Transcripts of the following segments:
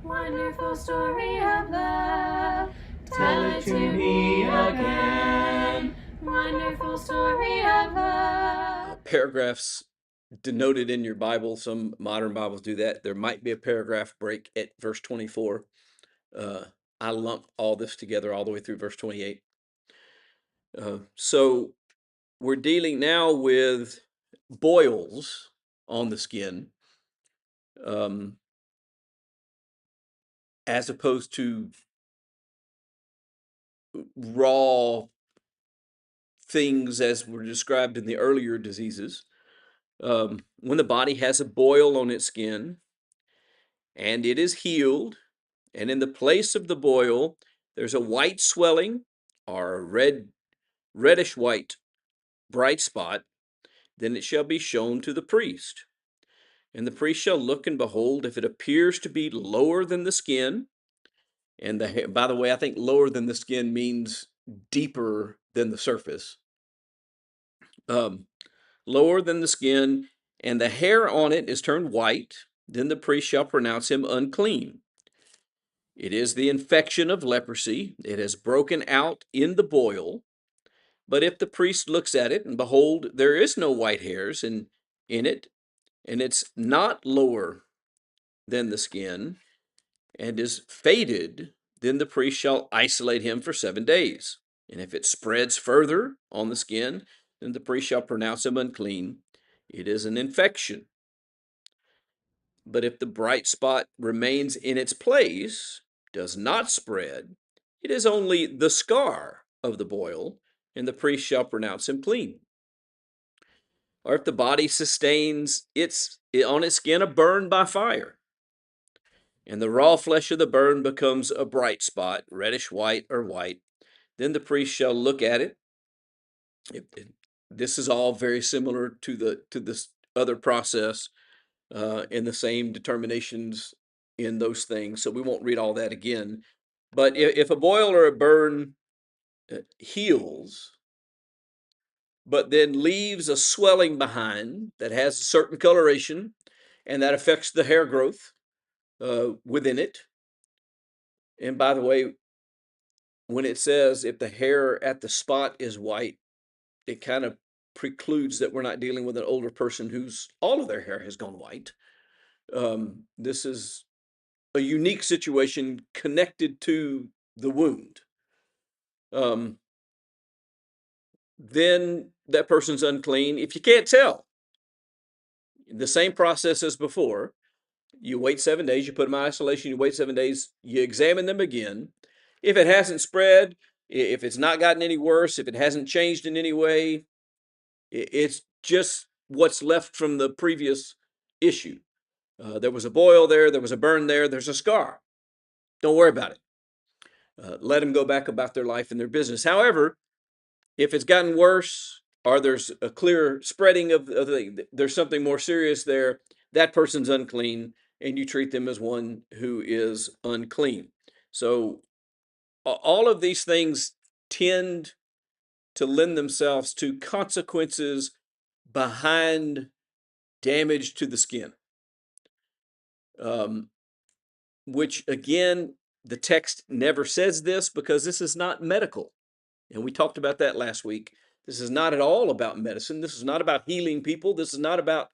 Wonderful story of love. Tell it to me again. Wonderful story of love. Paragraphs denoted in your Bible. Some modern Bibles do that. There might be a paragraph break at verse 24. I lumped all this together all the way through verse 28. So we're dealing now with boils on the skin, as opposed to raw things as were described in the earlier diseases. When the body has a boil on its skin and it is healed, and in the place of the boil, there's a white swelling or a reddish white bright spot, then it shall be shown to the priest. And the priest shall look and behold, if it appears to be lower than the skin, and by the way, I think lower than the skin means deeper than the surface. Lower than the skin, and the hair on it is turned white, then the priest shall pronounce him unclean. It is the infection of leprosy. It has broken out in the boil. But if the priest looks at it, and behold, there is no white hairs in it, and it's not lower than the skin, and is faded, then the priest shall isolate him for 7 days. And if it spreads further on the skin, then the priest shall pronounce him unclean. It is an infection. But if the bright spot remains in its place, does not spread, it is only the scar of the boil, and the priest shall pronounce him clean. Or if the body sustains on its skin a burn by fire, and the raw flesh of the burn becomes a bright spot, reddish white or white, then the priest shall look at it. This is all very similar to this other process, in the same determinations in those things. So we won't read all that again. But if a boil or a burn heals, but then leaves a swelling behind that has a certain coloration and that affects the hair growth within it. And by the way, when it says if the hair at the spot is white, it kind of precludes that we're not dealing with an older person whose all of their hair has gone white. This is a unique situation connected to the wound. Then that person's unclean. If you can't tell, the same process as before. You wait 7 days, you put them in isolation, you wait 7 days, you examine them again. If it hasn't spread, if it's not gotten any worse, if it hasn't changed in any way, it's just what's left from the previous issue. There was a boil there was a burn there's a scar. Don't worry about it. Let them go back about their life and their business. However, if it's gotten worse, or there's a clear spreading of there's something more serious there, that person's unclean, and you treat them as one who is unclean. So all of these things tend to lend themselves to consequences behind damage to the skin, which again, the text never says this because this is not medical. And we talked about that last week. This is not at all about medicine. This is not about healing people. This is not about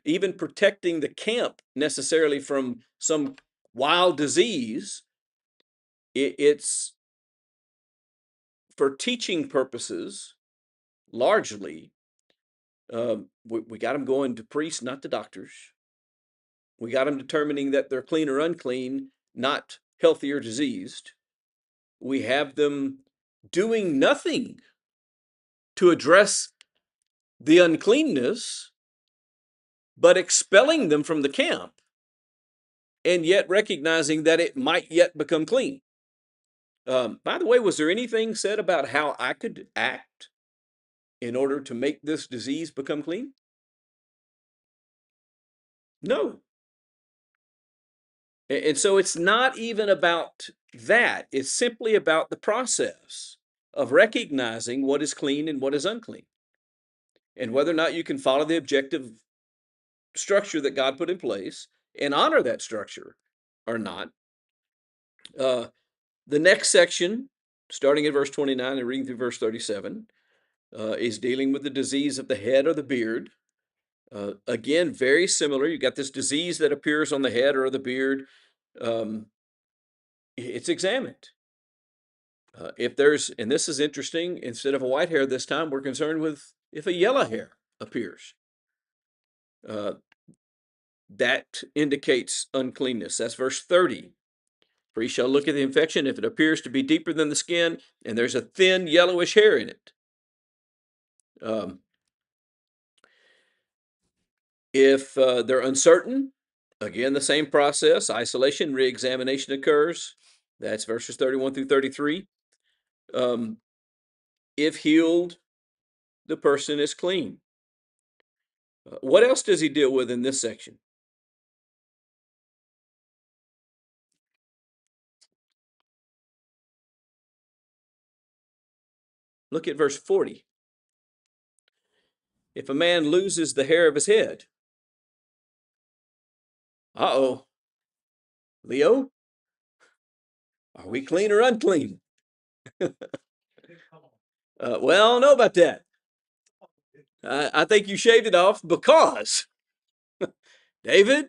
even protecting the camp necessarily from some wild disease. It's for teaching purposes, largely. We got them going to priests, not to doctors. We got them determining that they're clean or unclean, not healthy or diseased. We have them doing nothing to address the uncleanness, but expelling them from the camp, and yet recognizing that it might yet become clean. By the way, was there anything said about how I could act in order to make this disease become clean? No. And so it's not even about that. It's simply about the process of recognizing what is clean and what is unclean, and whether or not you can follow the objective structure that God put in place and honor that structure or not. The next section, starting at verse 29 and reading through verse 37, is dealing with the disease of the head or the beard. Again, very similar. You got this disease that appears on the head or the beard. It's examined. If there's, and this is interesting, instead of a white hair this time, we're concerned with if a yellow hair appears. That indicates uncleanness. That's verse 30. Priest shall look at the infection. If it appears to be deeper than the skin and there's a thin yellowish hair in it. If they're uncertain, again, the same process, isolation, re-examination occurs. That's verses 31 through 33. If healed, the person is clean. What else does he deal with in this section? Look at verse 40. If a man loses the hair of his head, uh-oh, Leo, are we clean or unclean? Well, I don't know about that. I think you shaved it off because, David,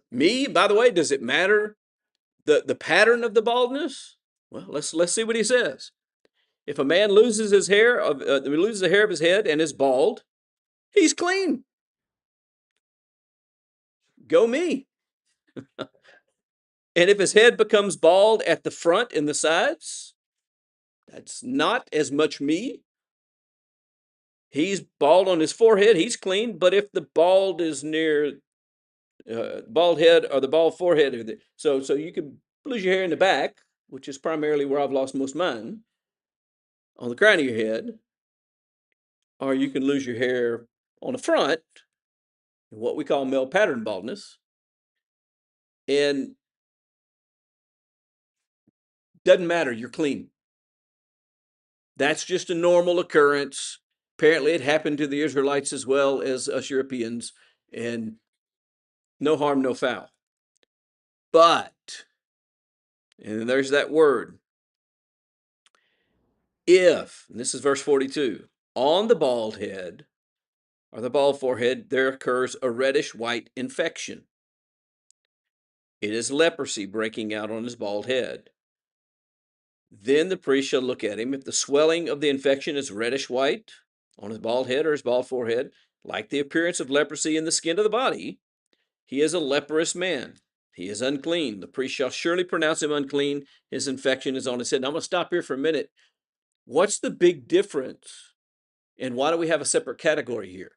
me, by the way, does it matter the pattern of the baldness? Well, let's see what he says. If a man loses his hair, loses the hair of his head and is bald, he's clean. Go me. And if his head becomes bald at the front and the sides, that's not as much me. He's bald on his forehead, he's clean. But if the bald is near bald head or the bald forehead, so you can lose your hair in the back, which is primarily where I've lost most of mine, on the crown of your head, or you can lose your hair on the front, what we call male pattern baldness, and doesn't matter, you're clean. That's just a normal occurrence. Apparently, it happened to the Israelites as well as us Europeans, and no harm, no foul. But, and there's that word, if, and this is verse 42, on the bald head or the bald forehead, there occurs a reddish white infection. It is leprosy breaking out on his bald head. Then the priest shall look at him. If the swelling of the infection is reddish white on his bald head or his bald forehead, like the appearance of leprosy in the skin of the body, he is a leprous man. He is unclean. The priest shall surely pronounce him unclean. His infection is on his head. Now I'm going to stop here for a minute. What's the big difference? And why do we have a separate category here?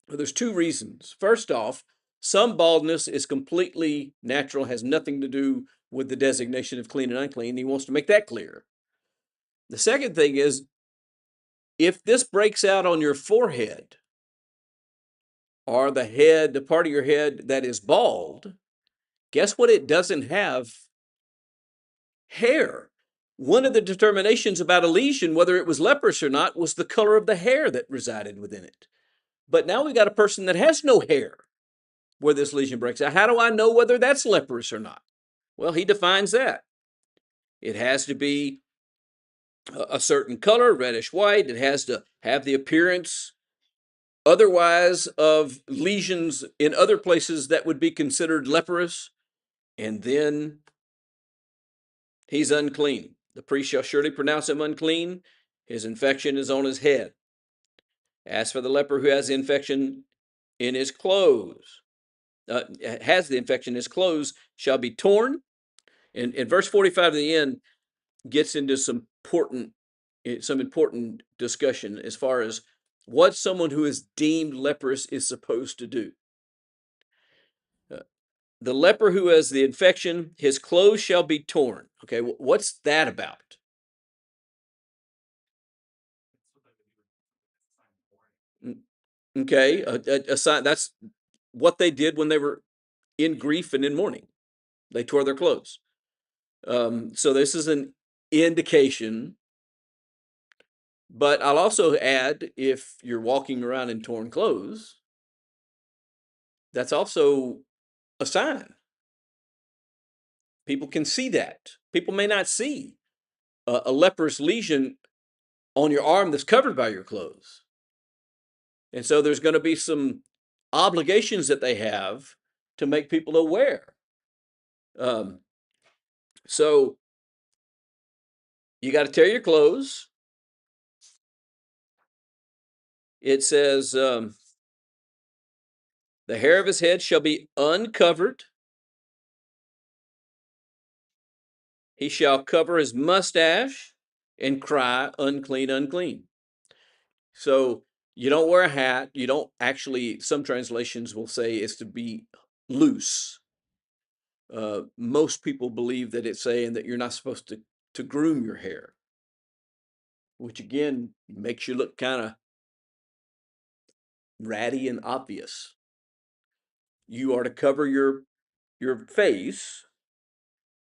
Well, there's two reasons. First off, some baldness is completely natural, has nothing to do with the designation of clean and unclean. He wants to make that clear. The second thing is, if this breaks out on your forehead or the head, the part of your head that is bald, guess what? It doesn't have hair. One of the determinations about a lesion, whether it was leprous or not, was the color of the hair that resided within it. But now we got a person that has no hair where this lesion breaks out. How do I know whether that's leprous or not? Well, he defines that. It has to be a certain color, reddish white. It has to have the appearance otherwise of lesions in other places that would be considered leprous. And then he's unclean. The priest shall surely pronounce him unclean. His infection is on his head. As for the leper who has the infection in his clothes, his clothes shall be torn. And verse 45 to the end gets into some important discussion as far as what someone who is deemed leprous is supposed to do. The leper who has the infection, his clothes shall be torn. Okay, what's that about? Okay, a sign, that's what they did when they were in grief and in mourning. They tore their clothes. So this is an indication. But I'll also add, if you're walking around in torn clothes, that's also a sign. People can see that. People may not see a leprous lesion on your arm that's covered by your clothes. And so there's going to be some obligations that they have to make people aware. Um, so you got to tear your clothes. It says, the hair of his head shall be uncovered. He shall cover his mustache and cry, unclean, unclean. So you don't wear a hat. You don't actually, some translations will say it's to be loose. Most people believe that it's saying that you're not supposed to groom your hair, which again makes you look kind of ratty and obvious. You are to cover your face,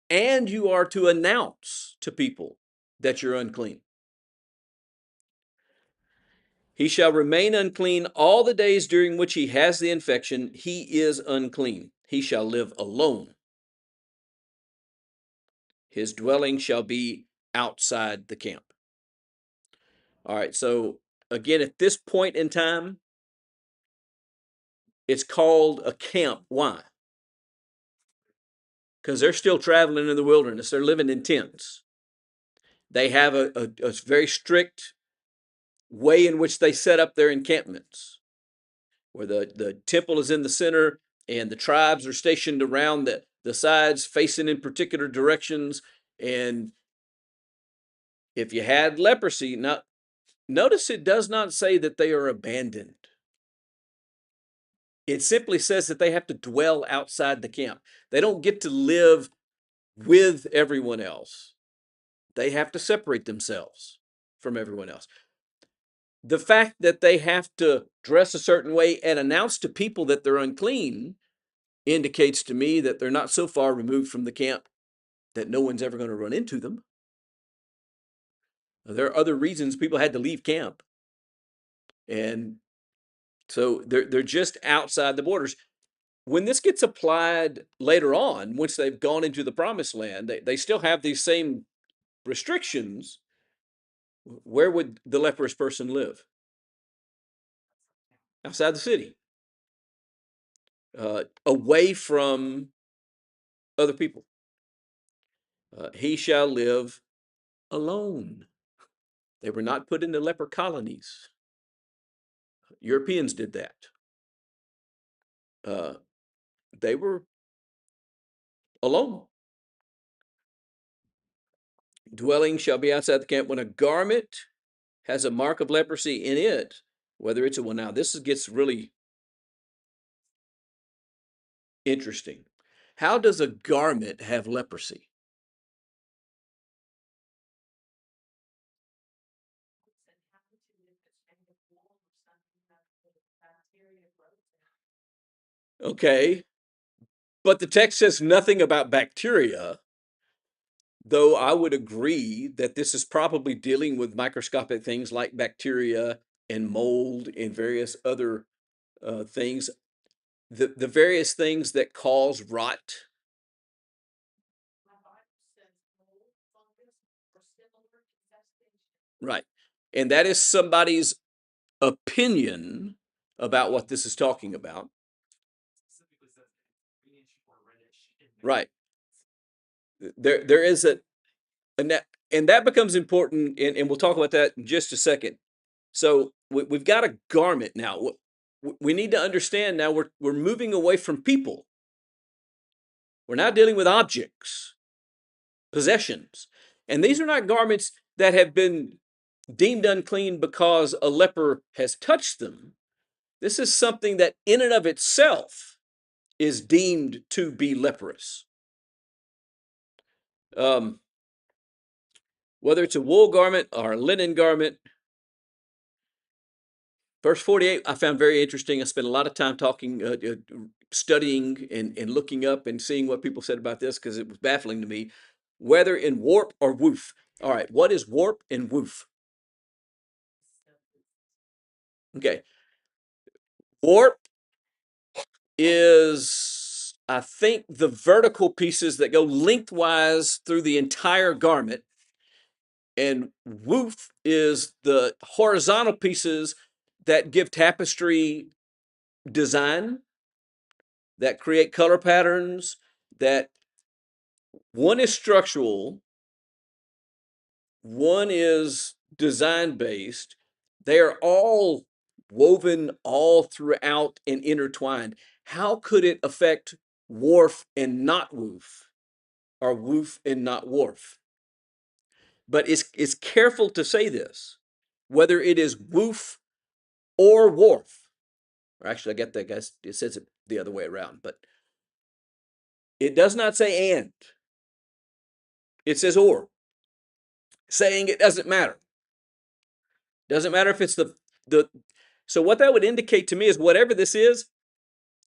and you are to announce to people that you're unclean. He shall remain unclean all the days during which he has the infection. He is unclean. He shall live alone. His dwelling shall be outside the camp. All right, so again, at this point in time, it's called a camp. Why? Because they're still traveling in the wilderness. They're living in tents. They have a very strict way in which they set up their encampments, where the temple is in the center and the tribes are stationed around the sides facing in particular directions. And if you had leprosy, now notice it does not say that they are abandoned. It simply says that they have to dwell outside the camp. They don't get to live with everyone else. They have to separate themselves from everyone else. The fact that they have to dress a certain way and announce to people that they're unclean indicates to me that they're not so far removed from the camp that no one's ever going to run into them. There are other reasons people had to leave camp. And so they're just outside the borders. When this gets applied later on, once they've gone into the promised land, they still have these same restrictions. Where would the leprous person live? Outside the city, away from other people. He shall live alone. They were not put into leper colonies. Europeans did that. They were alone. Dwelling shall be outside the camp. When a garment has a mark of leprosy in it, whether it's a one. Now, this gets really interesting. How does a garment have leprosy? Okay, but the text says nothing about bacteria, though I would agree that this is probably dealing with microscopic things like bacteria and mold and various other things. The various things that cause rot. Right. And that is somebody's opinion about what this is talking about. Right. There is and that becomes important, and we'll talk about that in just a second. So we've got a garment now. We need to understand now we're moving away from people. We're now dealing with objects, possessions. And these are not garments that have been deemed unclean because a leper has touched them. This is something that in and of itself is deemed to be leprous. Whether it's a wool garment or a linen garment. Verse 48, I found very interesting. I spent a lot of time talking, studying and looking up and seeing what people said about this because it was baffling to me. Whether in warp or woof. All right, what is warp and woof? Okay. Warp is I think the vertical pieces that go lengthwise through the entire garment, and woof is the horizontal pieces that give tapestry design, that create color patterns, that one is structural, one is design based. They are all woven all throughout and intertwined. How could it affect warp and not woof, or woof and not warp? But it's careful to say this, whether it is woof or warp. Or actually, I get that, guys. It says it the other way around, but it does not say and. It says or, saying it doesn't matter. Doesn't matter if it's the. So what that would indicate to me is whatever this is,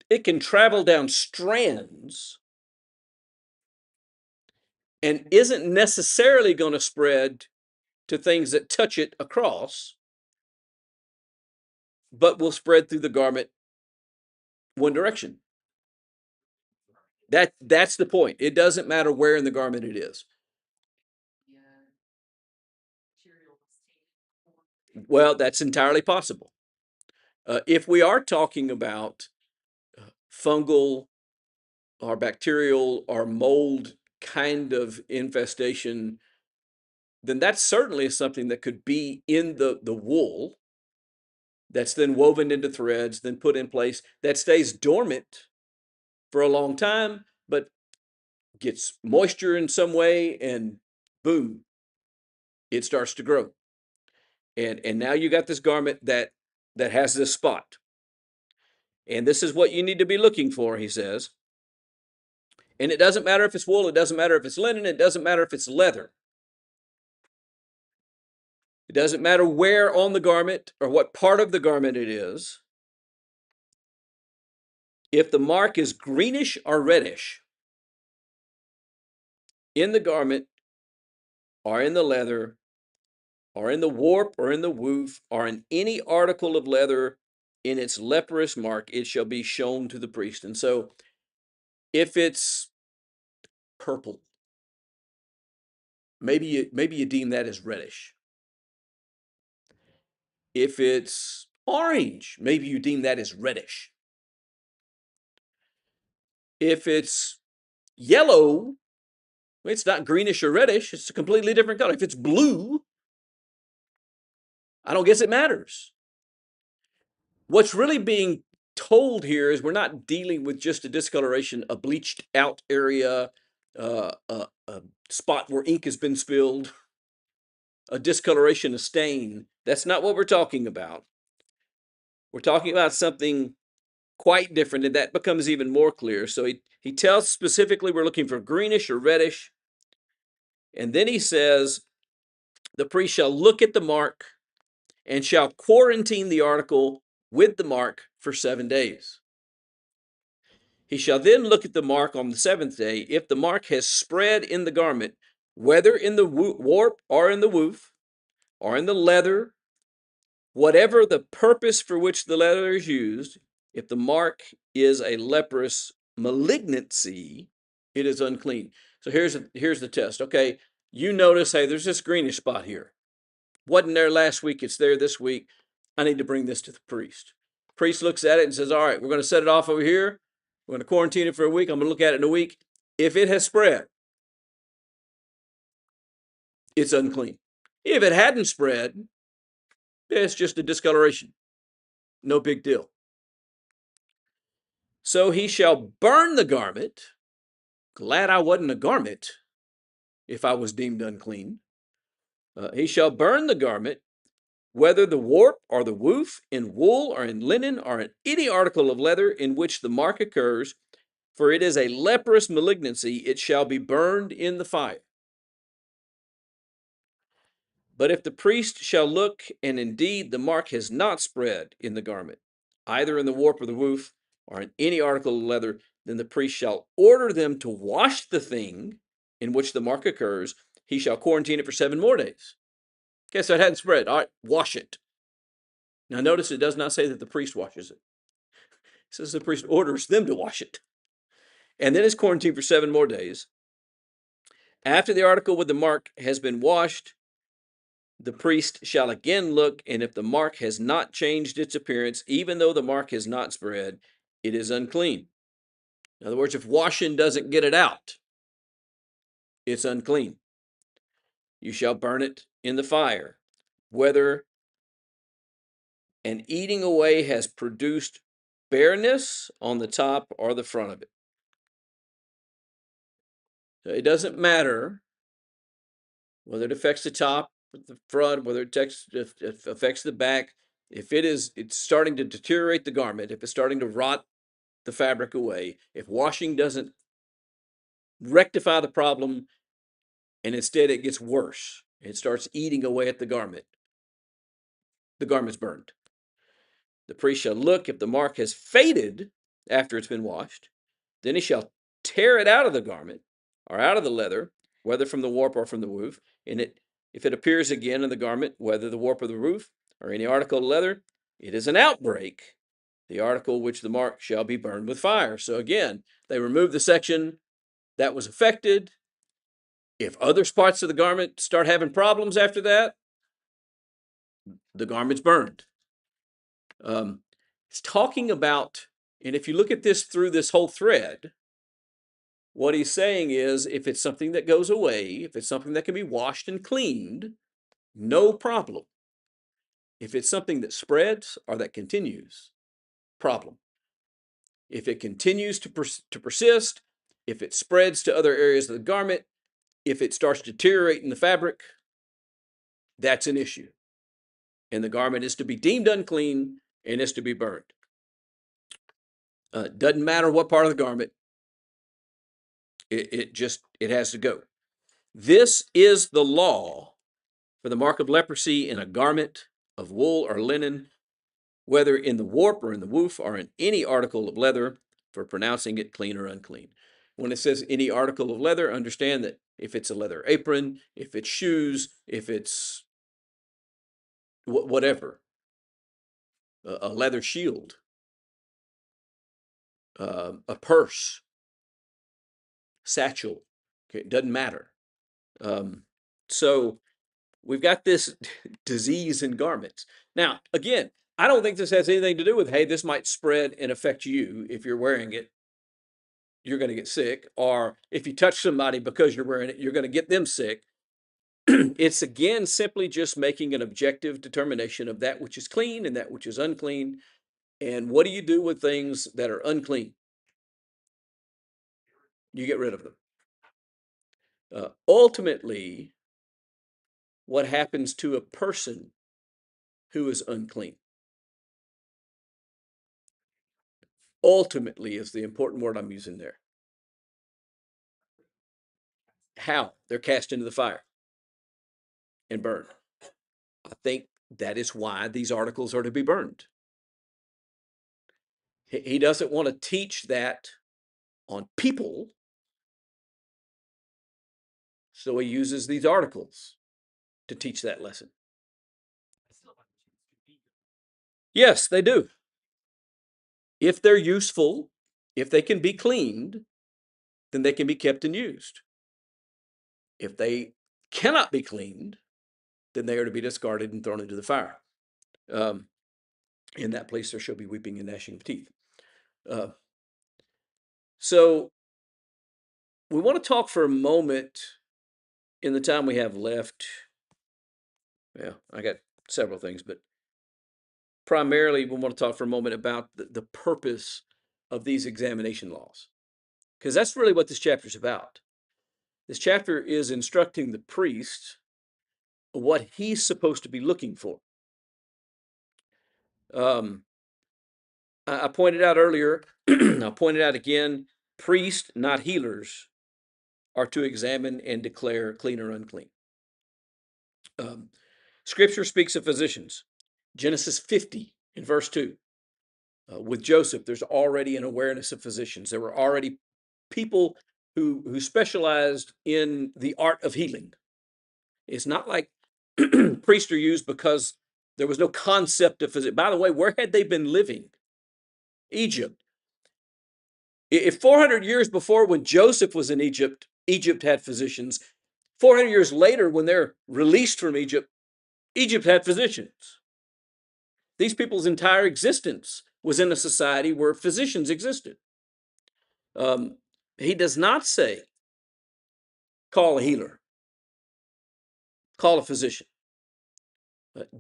it can travel down strands and isn't necessarily going to spread to things that touch it across, but will spread through the garment one direction. That's the point. It doesn't matter where in the garment it is. Well, that's entirely possible. If we are talking about fungal or bacterial or mold kind of infestation, then that's certainly something that could be in the wool that's then woven into threads, then put in place, that stays dormant for a long time, but gets moisture in some way, and boom, it starts to grow. And now you got this garment that has this spot. And this is what you need to be looking for, he says. And it doesn't matter if it's wool, it doesn't matter if it's linen, it doesn't matter if it's leather. It doesn't matter where on the garment or what part of the garment it is. If the mark is greenish or reddish in the garment or in the leather or in the warp or in the woof or in any article of leather in its leprous mark, it shall be shown to the priest. And so if it's purple, maybe you deem that as reddish. If it's orange, maybe you deem that as reddish. If it's yellow, it's not greenish or reddish, it's a completely different color. If it's blue, I don't guess it matters. What's really being told here is we're not dealing with just a discoloration, a bleached out area, a spot where ink has been spilled, a discoloration, a stain. That's not what we're talking about. We're talking about something quite different, and that becomes even more clear. So he tells specifically we're looking for greenish or reddish. And then he says, the priest shall look at the mark and shall quarantine the article with the mark for 7 days. He shall then look at the mark on the 7th day. If the mark has spread in the garment, whether in the warp or in the woof or in the leather, whatever the purpose for which the leather is used, if the mark is a leprous malignancy, it is unclean. So here's the test. Okay, you notice, hey, there's this greenish spot here. Wasn't there last week, it's there this week. I need to bring this to the priest. Priest looks at it and says, all right, we're going to set it off over here. We're going to quarantine it for a week. I'm going to look at it in a week. If it has spread, it's unclean. If it hadn't spread, it's just a discoloration. No big deal. So he shall burn the garment. Glad I wasn't a garment if I was deemed unclean. He shall burn the garment, whether the warp or the woof, in wool or in linen or in any article of leather in which the mark occurs, for it is a leprous malignancy, it shall be burned in the fire. But if the priest shall look, and indeed the mark has not spread in the garment, either in the warp or the woof, or in any article of leather, then the priest shall order them to wash the thing in which the mark occurs. He shall quarantine it for 7 more days. Okay, so it hadn't spread. All right, wash it. Now notice it does not say that the priest washes it. It says the priest orders them to wash it. and then is quarantined for 7 more days. After the article with the mark has been washed, the priest shall again look, and if the mark has not changed its appearance, even though the mark has not spread, it is unclean. In other words, if washing doesn't get it out, it's unclean. You shall burn it in the fire, whether an eating away has produced bareness on the top or the front of it. So it doesn't matter whether it affects the top, the front, whether it affects the back. If it's starting to deteriorate the garment, if it's starting to rot the fabric away, if washing doesn't rectify the problem and instead it gets worse, it starts eating away at the garment's burned. The priest shall look. If the mark has faded after it's been washed, then he shall tear it out of the garment or out of the leather, whether from the warp or from the woof. If it appears again in the garment, whether the warp or the woof or any article of leather, it is an outbreak. The article which the mark shall be burned with fire. So again, they remove the section that was affected. If other parts of the garment start having problems after that, the garment's burned. It's talking about, and if you look at this through this whole thread, what he's saying is if it's something that goes away, if it's something that can be washed and cleaned, no problem. If it's something that spreads or that continues, problem. If it continues to persist, if it spreads to other areas of the garment, if it starts deteriorating the fabric, that's an issue. And the garment is to be deemed unclean and is to be burned. Doesn't matter what part of the garment, it has to go. This is the law for the mark of leprosy in a garment of wool or linen, whether in the warp or in the woof or in any article of leather, for pronouncing it clean or unclean. When it says any article of leather, understand that if it's a leather apron, if it's shoes, if it's whatever, a leather shield, a purse, satchel, okay, it doesn't matter. So we've got this disease in garments. Now, again, I don't think this has anything to do with, hey, this might spread and affect you if you're wearing it. You're going to get sick. Or if you touch somebody because you're wearing it, you're going to get them sick. It's, again, simply just making an objective determination of that which is clean and that which is unclean. And what do you do with things that are unclean? You get rid of them. Ultimately, what happens to a person who is unclean? Ultimately is the important word I'm using there. How? They're cast into the fire and burned. I think that is why these articles are to be burned. He doesn't want to teach that on people, so he uses these articles to teach that lesson. Yes, they do. If they're useful, if they can be cleaned, then they can be kept and used. If they cannot be cleaned, then they are to be discarded and thrown into the fire. In that place there shall be weeping and gnashing of teeth. So we want to talk for a moment in the time we have left. Well, I got several things, but primarily we want to talk for a moment about the purpose of these examination laws, because that's really what this chapter is about. This chapter is instructing the priest what he's supposed to be looking for. I pointed out earlier, I'll point it out again, priests, not healers, are to examine and declare clean or unclean. Scripture speaks of physicians. Genesis 50 in verse 2. With Joseph, there's already an awareness of physicians. There were already people who specialized in the art of healing. It's not like priests are used because there was no concept of physician. By the way, where had they been living? Egypt. If 400 years before, when Joseph was in Egypt, Egypt had physicians, 400 years later, when they're released from Egypt, Egypt had physicians. These people's entire existence was in a society where physicians existed. He does not say, call a healer, call a physician.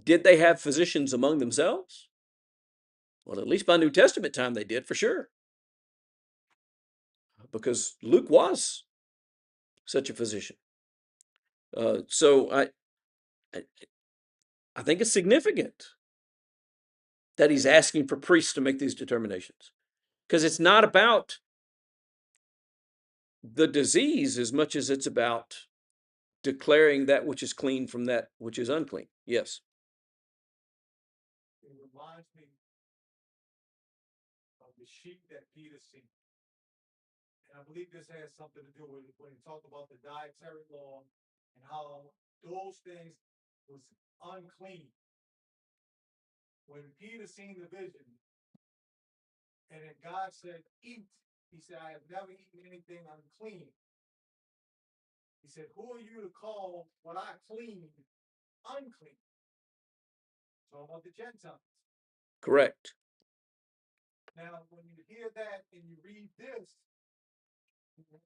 Did they have physicians among themselves? Well, at least by New Testament time they did, for sure. Because Luke was such a physician. So I think it's significant that he's asking for priests to make these determinations. Because it's not about the disease as much as it's about declaring that which is clean from that which is unclean. Yes. It reminds me of the sheep that Peter seen. And I believe this has something to do with when he talked about the dietary law and how those things was unclean. When Peter seen the vision, and then God said, eat, he said, I have never eaten anything unclean. He said, who are you to call what I clean unclean? Talking about the Gentiles. Correct. Now, when you hear that and you read this,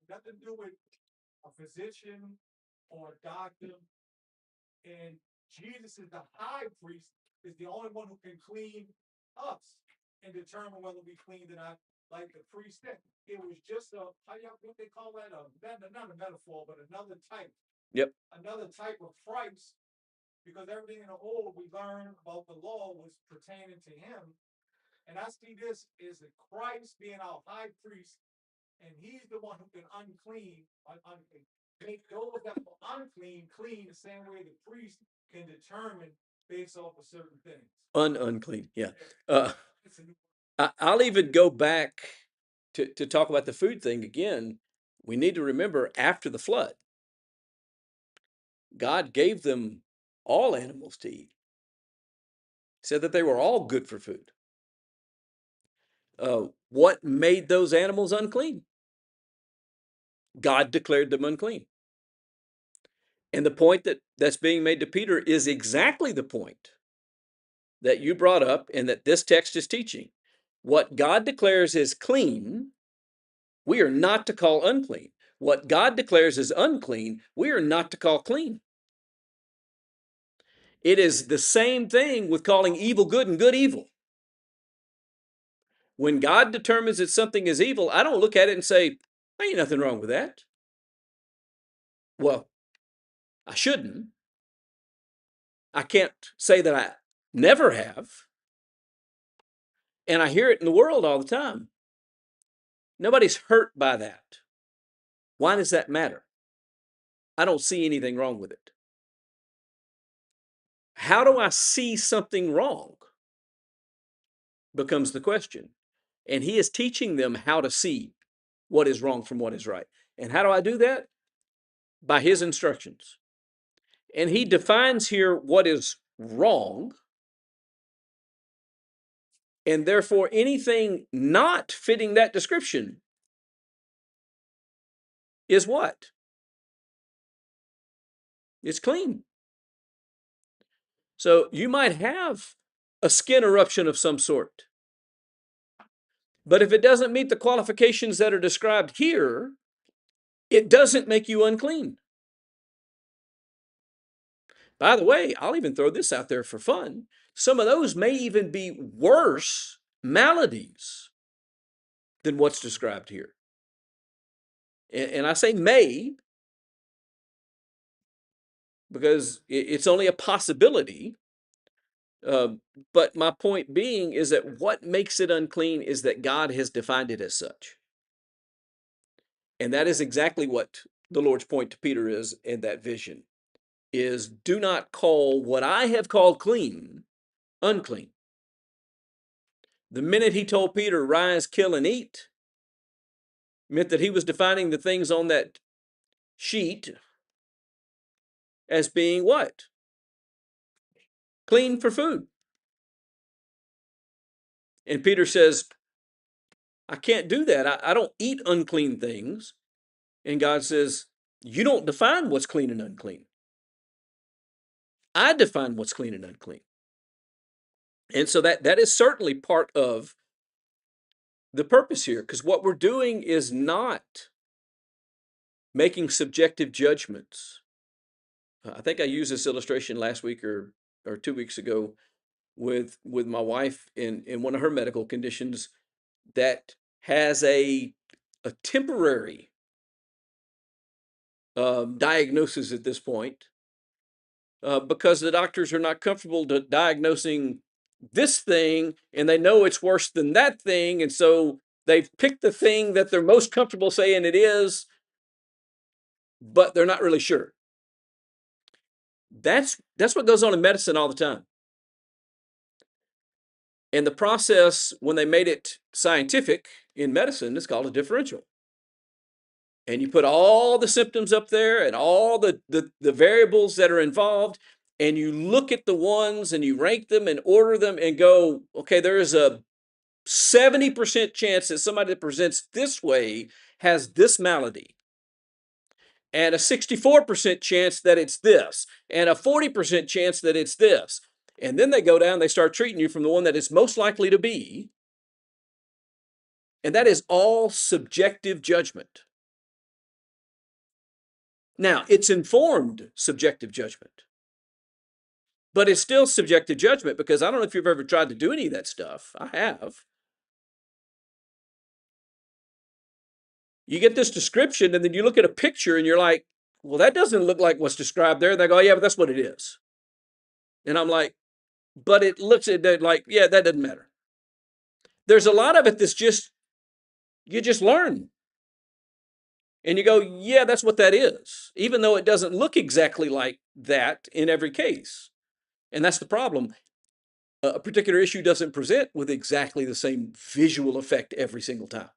nothing to do with a physician or a doctor. And Jesus is the high priest, is the only one who can clean us and determine whether we cleaned or not, like the priest did. It was just a, what they call that, not a metaphor, but another type. Yep. Another type of Christ, because everything in the old we learned about the law was pertaining to him. And I see this as the Christ being our high priest, and he's the one who can make those that are unclean clean, the same way the priest can determine based off of certain things. Unclean, yeah. I'll even go back to talk about the food thing again. We need to remember, after the flood, God gave them all animals to eat. He said that they were all good for food. What made those animals unclean? God declared them unclean. And the point that's being made to Peter is exactly the point that you brought up and that this text is teaching. What God declares is clean, we are not to call unclean. What God declares is unclean, we are not to call clean. It is the same thing with calling evil good and good evil. When God determines that something is evil, I don't look at it and say, ain't nothing wrong with that. Well, I shouldn't. I can't say that I never have. And I hear it in the world all the time. Nobody's hurt by that. Why does that matter? I don't see anything wrong with it. How do I see something wrong? Becomes the question. And he is teaching them how to see what is wrong from what is right. And how do I do that? By his instructions. And he defines here what is wrong. And therefore, anything not fitting that description is what? It's clean. So you might have a skin eruption of some sort. But if it doesn't meet the qualifications that are described here, it doesn't make you unclean. By the way, I'll even throw this out there for fun. Some of those may even be worse maladies than what's described here. And I say may because it's only a possibility. But my point being is that what makes it unclean is that God has defined it as such. And that is exactly what the Lord's point to Peter is in that vision, is do not call what I have called clean, unclean. The minute he told Peter, rise, kill, and eat, meant that he was defining the things on that sheet as being what? Clean for food. And Peter says, I can't do that. I don't eat unclean things. And God says, you don't define what's clean and unclean. I define what's clean and unclean. And so that is certainly part of the purpose here, because what we're doing is not making subjective judgments. I think I used this illustration last week or 2 weeks ago with my wife in one of her medical conditions that has a temporary diagnosis at this point, because the doctors are not comfortable diagnosing this thing, and they know it's worse than that thing, and so they've picked the thing that they're most comfortable saying it is, but they're not really sure. That's what goes on in medicine all the time. And the process, when they made it scientific in medicine, is called a differential. And you put all the symptoms up there and all the variables that are involved, and you look at the ones and you rank them and order them and go, okay, there is a 70% chance that somebody that presents this way has this malady, and a 64% chance that it's this, and a 40% chance that it's this. And then they go down, they start treating you from the one that is most likely to be. And that is all subjective judgment. Now, it's informed subjective judgment, but it's still subjective judgment, because I don't know if you've ever tried to do any of that stuff. I have. You get this description, and then you look at a picture and you're like, well, that doesn't look like what's described there. And they go, yeah, but that's what it is. And I'm like, but it looks at that like, yeah, that doesn't matter. There's a lot of it that's just, you just learn. And you go, yeah, that's what that is, even though it doesn't look exactly like that in every case. And that's the problem. A particular issue doesn't present with exactly the same visual effect every single time.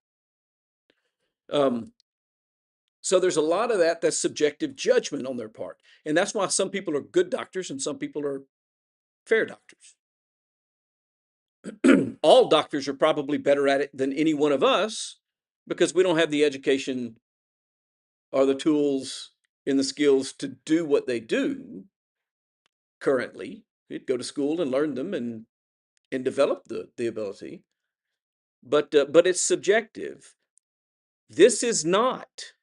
So there's a lot of that's subjective judgment on their part. And that's why some people are good doctors and some people are fair doctors. All doctors are probably better at it than any one of us, because we don't have the education or the tools and the skills to do what they do currently. We'd go to school and learn them and develop the ability. But it's subjective. This is not.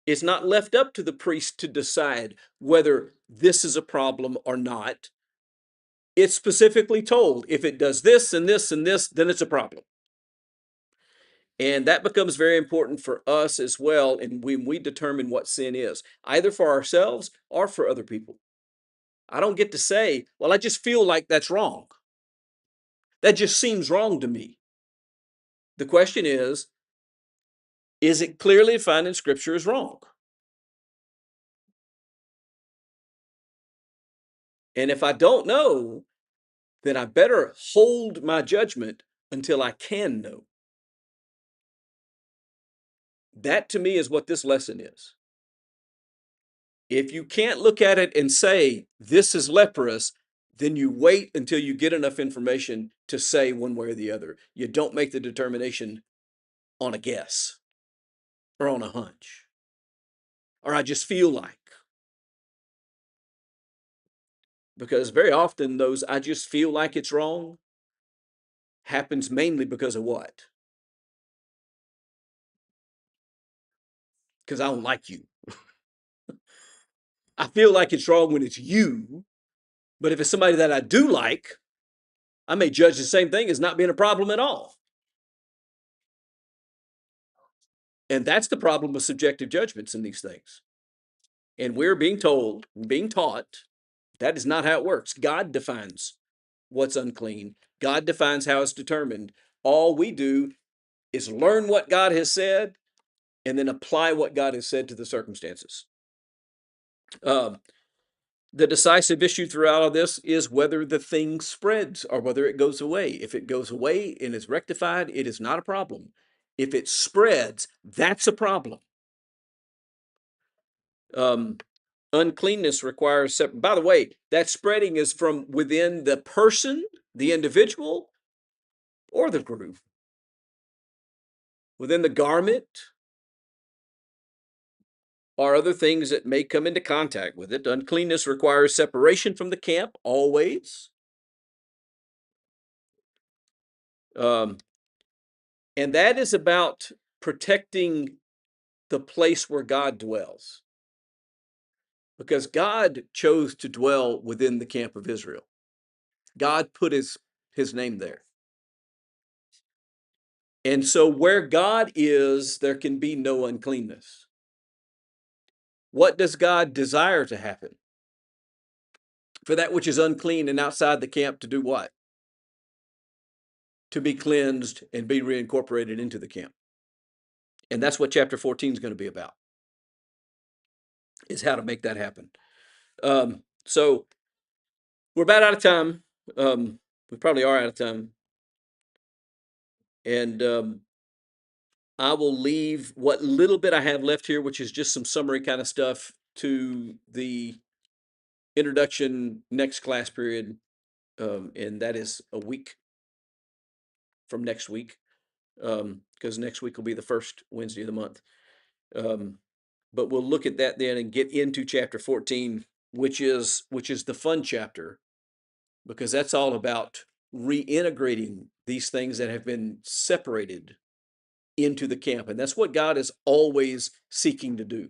It's not left up to the priest to decide whether this is a problem or not. It's specifically told, if it does this and this and this, then it's a problem. And that becomes very important for us as well, and when we determine what sin is, either for ourselves or for other people. I don't get to say, well, I just feel like that's wrong. That just seems wrong to me. The question is it clearly defined in Scripture as wrong? And if I don't know, then I better hold my judgment until I can know. That to me is what this lesson is. If you can't look at it and say, this is leprous, then you wait until you get enough information to say one way or the other. You don't make the determination on a guess or on a hunch, or I just feel like. Because very often those I just feel like it's wrong happens mainly because of what? Because I don't like you. I feel like it's wrong when it's you, but if it's somebody that I do like, I may judge the same thing as not being a problem at all. And that's the problem with subjective judgments in these things. And we're being told, being taught, that is not how it works. God defines what's unclean. God defines how it's determined. All we do is learn what God has said and then apply what God has said to the circumstances. The decisive issue throughout all this is whether the thing spreads or whether it goes away. If it goes away and is rectified, it is not a problem. If it spreads, that's a problem. Uncleanness requires separate. By the way, that spreading is from within the person, the individual, or the group. Within the garment are other things that may come into contact with it. Uncleanness requires separation from the camp always. And that is about protecting the place where God dwells. Because God chose to dwell within the camp of Israel. God put his name there. And so where God is, there can be no uncleanness. What does God desire to happen? For that which is unclean and outside the camp to do what? To be cleansed and be reincorporated into the camp. And that's what chapter 14 is going to be about, is how to make that happen. So we're about out of time. We probably are out of time. And I will leave what little bit I have left here, which is just some summary kind of stuff, to the introduction next class period. And that is a week from next week, because next week will be the first Wednesday of the month. But we'll look at that then and get into chapter 14, which is the fun chapter, because that's all about reintegrating these things that have been separated into the camp. And that's what God is always seeking to do,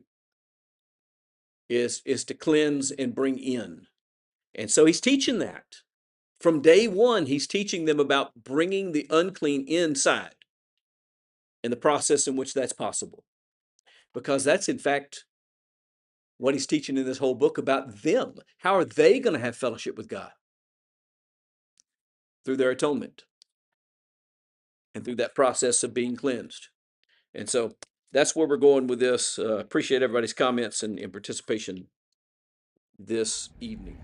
is to cleanse and bring in. And so he's teaching that. From day one, he's teaching them about bringing the unclean inside and the process in which that's possible. Because that's, in fact, what he's teaching in this whole book about them. How are they going to have fellowship with God? Through their atonement and through that process of being cleansed. And so that's where we're going with this. Appreciate everybody's comments and participation this evening.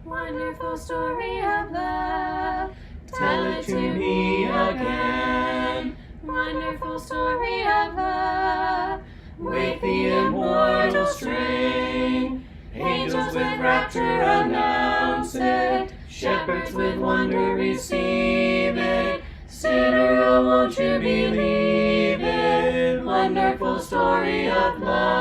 Wonderful story of love, tell it to me again. Wonderful story of love, wake the immortal strain. Angels with rapture announce it, shepherds with wonder receive it. Sinner, oh, won't you believe it? Wonderful story of love.